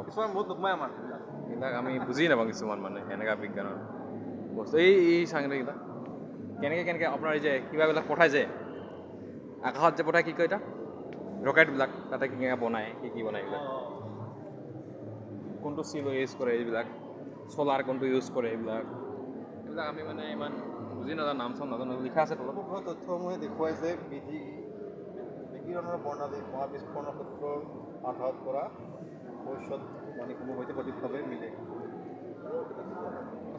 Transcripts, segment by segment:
কিছুমান বহুত নোসোমাই আমাৰ এইবিলাক আমি বুজি নাপাওঁ কিছুমান মানে এনেকুৱা বিজ্ঞানৰ বস্তু এই চাংকেইটা কেনেকৈ আপোনাৰ এই যে কিবাবিলাক পঠাই যে আকাশত যে পঠাই কি কয় এটা ৰকেটবিলাক তাতে কেনেকৈ বনায় কি বনায় এইবিলাক কোনটো চিল ইউজ কৰে এইবিলাক চ'লাৰ কোনটো ইউজ কৰে এইবিলাক আমি মানে ইমান বুজি নাজানো নাম চাম নাজানো লিখা আছে তলত তথ্যসমূহে দেখুৱাই যে বিকিৰণৰ বৰ্ণালী মহাবিস্ফোৰণৰ ক্ষেত্ৰৰ আঘাত কৰা ভৱিষ্যতবাণীসমূহৰ সৈতে সঠিকভাৱে মিলে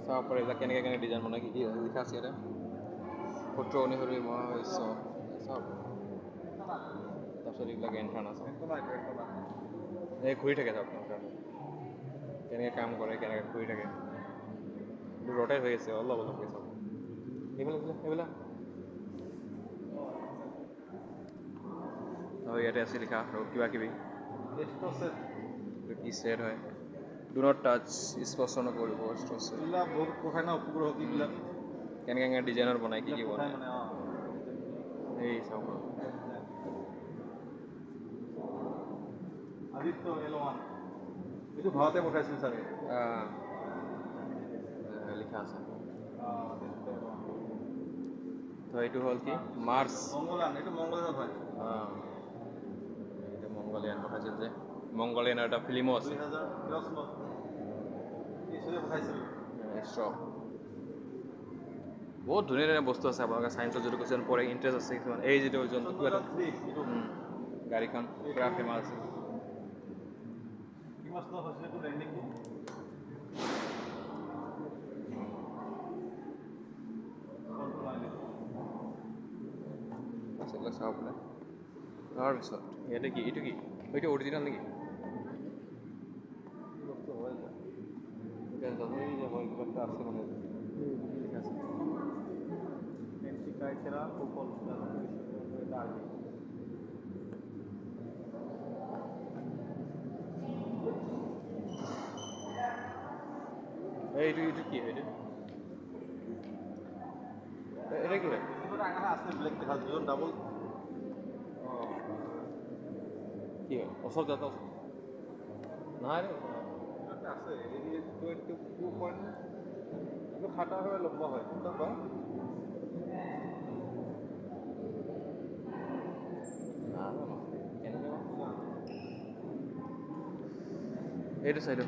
চাব পাৰে এইবিলাক কেনেকৈ ডিজাইন বনায় কি লিখা আছে ইয়াতে সূত্ৰ অনুসৰি মহাবিশ্ব চাওক তাৰপিছত এইবিলাক এণ্ট্ৰান আছে এই ঘূৰি থাকে চাওক কেনেকৈ কাম কৰে কেনেকৈ ঘূৰি থাকে এইটো ৰটেট হৈ আছে অলপ অলপকৈ চাওক এইবিলাক আৰু ইয়াতে আছে লিখা আৰু কিবা কিবি কি ছেট হয় ডু নট টাচ স্পৰ্শ নকৰিব বহুত পঢ়াই ন উপগ্ৰহ কিবিলাক কেনেকৈ ডিজাইনৰ বনায় কি বনায় এই চাওক আদিত্য এল1 এইটো ভাৰতে পঠাইছিল চাগে লিখা আছে তো এইটো হ'ল কি মাৰ্চ মংগলয়ান এইটো মংগলয়ান হয় এইটো মংগলয়ান পঠাইছিল যে মংগলয়ানৰ এটা ফিল্মো আছে 2013 চনত পঠাইছিল বহুত ধুনীয়া ধুনীয়া বস্তু আছে আপোনালোকে ছায়েন্সৰ যিটো কিছুমান পঢ়ে ইণ্টাৰেষ্ট আছে কিছুমান এই যিটো যোনটো গাড়ীখন পুৰা ফেমাছ আছে এইবিলাক চাব পাৰে তাৰপিছত ইয়াতে কি এইটো কি এইটো অৰিজিনেল নেকি এইটো কি হয় এইটো এটা কি হয় ডাবল কি হয় ওচৰত যাতে নাই আছে খাটা হৈ লম্বা হয় এইটো চাইডো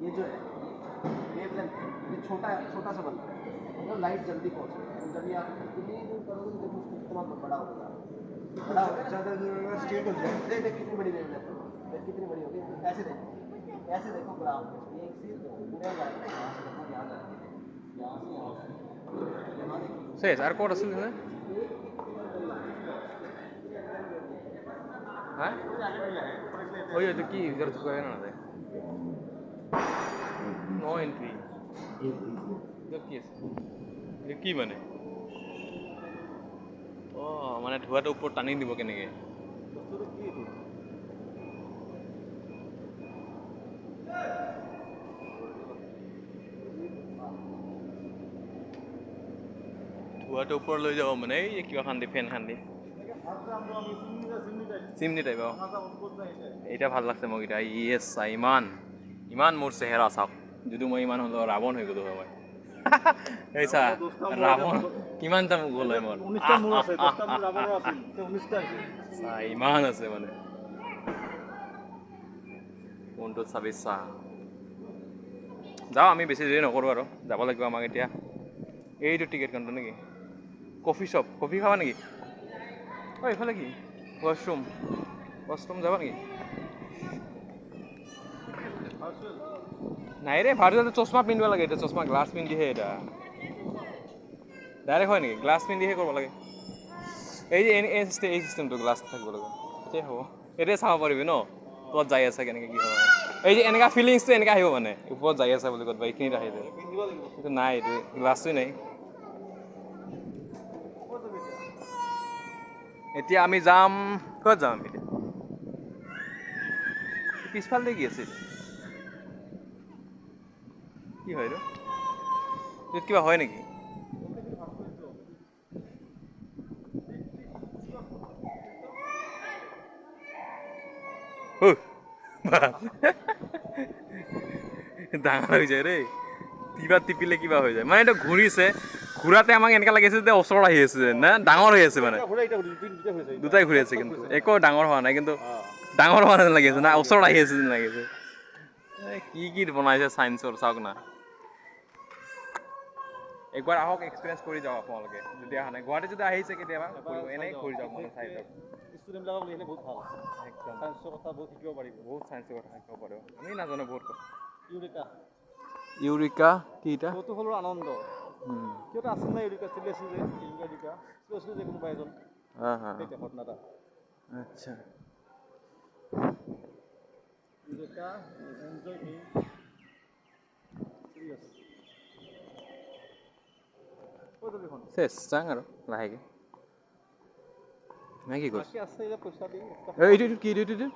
ये जो है वेवलेंथ ये छोटा सा बनता है तो लाइट जल्दी पहुंचती है जब ये आप इतनी दूर करोगे तो उसको इतना बड़ा होगा ज़्यादा स्टेट हो जाए देख कितनी बड़ी वेवलेंथ है कितनी बड़ी होगी ऐसे देखो ग्राफ एक से दो पूरा यहाँ से देखो यहाँ से শেষ আর কোড আছে হ্যাঁ ওই তো কি জোর করে না দেয় নো এন্ট্রি কি আছে কি মানে ও মানে ধোঁৱাটো ওপৰত টানি দিব কেনেকৈ ধোঁৱাটো ওপৰত লৈ যাব মানে এই কিবা খান্দি ফেন খান্দি চিমনি টাইপ এইটা ভাল লাগছে মোক এতিয়া ইয়েছ চা ইমান মোৰ চেহেৰা চাওক যদি মই ইমান হ'লেও ৰাৱণ হৈ গ'লো হয় মই এই চা ৰাৱণ কিমানটা মোক গ'ল হয় মোৰ চা ইমান আছে মানে কোনটোত চাবি চা যাওঁ আমি বেছি দেৰি নকৰোঁ আৰু যাব লাগিব আমাক এতিয়া এইটো টিকেট কাউণ্টাৰ নেকি কফি শ্বপ কফি খাবা নেকি অঁ এইফালে কি ৱাশৰুম যাবা নেকি নাই ৰে ভাৰ্চুৱেলটো চশমা পিন্ধিব লাগে এতিয়া চশমা গ্লাছ পিন্ধিহে এটা ডাইৰেক্ট হয় নেকি গ্লাছ পিন্ধিহে কৰিব লাগে এই যে এই চিষ্টেমটো গ্লাছ থাকিব লাগে এতিয়াই হ'ব এতিয়াই চাব পাৰিবি ন ক'ত যাই আছে কেনেকৈ কি হয় এই যে এনেকুৱা ফিলিংছটো এনেকৈ আহিব মানে ওপৰত যাই আছে বুলি ক'ত বা এইখিনিত আহি যায় কিন্তু নাই এইটো গ্লাছটোৱে নাই এতিয়া আমি যাম ক'ত যাম এতিয়া পিছফালে কি আছে কি হয় এইটো কিবা হয় নেকি ডাঙৰ হৈ যায় দেই কিবা টিপিলে কিবা হৈ যায় মানে এইটো ঘূৰিছে ঘূৰাতে আমাক এনেকুৱা লাগিছে যে ওচৰত আহি আছে যেন না ডাঙৰ হৈ আছে মানে দুটাই ঘূৰি আছে কিন্তু একো ডাঙৰ হোৱা নাই কিন্তু ডাঙৰ হোৱা যেন লাগি আছে না ওচৰত আহি আছে যেন লাগিছে কি বনাইছে চাইন্সৰ চাওক না একবাৰ আহক এক্সপিৰিয়েঞ্চ কৰি যাওক আপোনালোকে যদি অহা নাই গুৱাহাটী যদি আহিছে কেতিয়াবা এনেই ঘূৰি যাওক মানে চাই যাওক ষ্টুডেণ্টবিলাকক লৈ আহিলে বহুত ভাল একদম চায়েন্সৰ কথা বহুত শিকিব পাৰিব বহুত চাইন্সৰ কথা শিকিব পাৰিব আমি নাজানো বহুত কথা ইউৰিকা ইউৰিকা কি এটা কৌতূহলৰ আনন্দ কিয় এটা আছিল না ইউৰিকা চলি আছিল যে ইউৰিকা কৈছিলোঁ যে কোনোবা এজন সেইটো ঘটনাটা আচ্ছা ইউৰিকা এনজয় মি চেছ যাং আৰু লাহেকে নাই কি কৰিছ আছে যে পইচা দি এইটো কি এইটো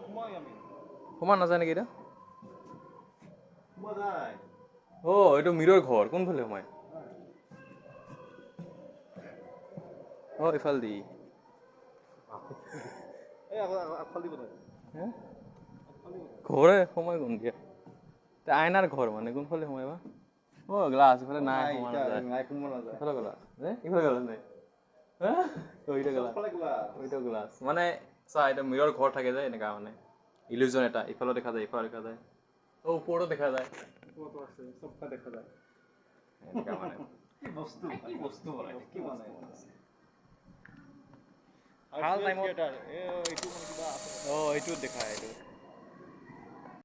সোমাই আমি সোমা নাযায় নেকি এটা সোমোৱা যায় এইটো মিৰৰ ঘৰ কোনফালে সোমাই ইফাল দি এই আগফাল দিব ঘৰে সোমাই কোন দিয়া আইনাৰ ঘৰ মানে কোনফালে সোমাই বা গ্লাছ ইফালে নাই সোমা নাযায় ইফালে গ্লাছ ইফালে গ্লাছ নাই ওইটা গ্লাছ মানে চা এটা মিৰৰ ঘৰ থাকে যে এনেকা মানে ইলিউজন এটা ইফালে দেখা যায় ইফালে দেখা যায় ওপৰতো দেখা যায় চবটা দেখা যায় এনেকা মানে কি বস্তু বনাইছে কি বনাই ভাল টাইমত এইটো মানে কিবা আছে এইটো দেখা এইটো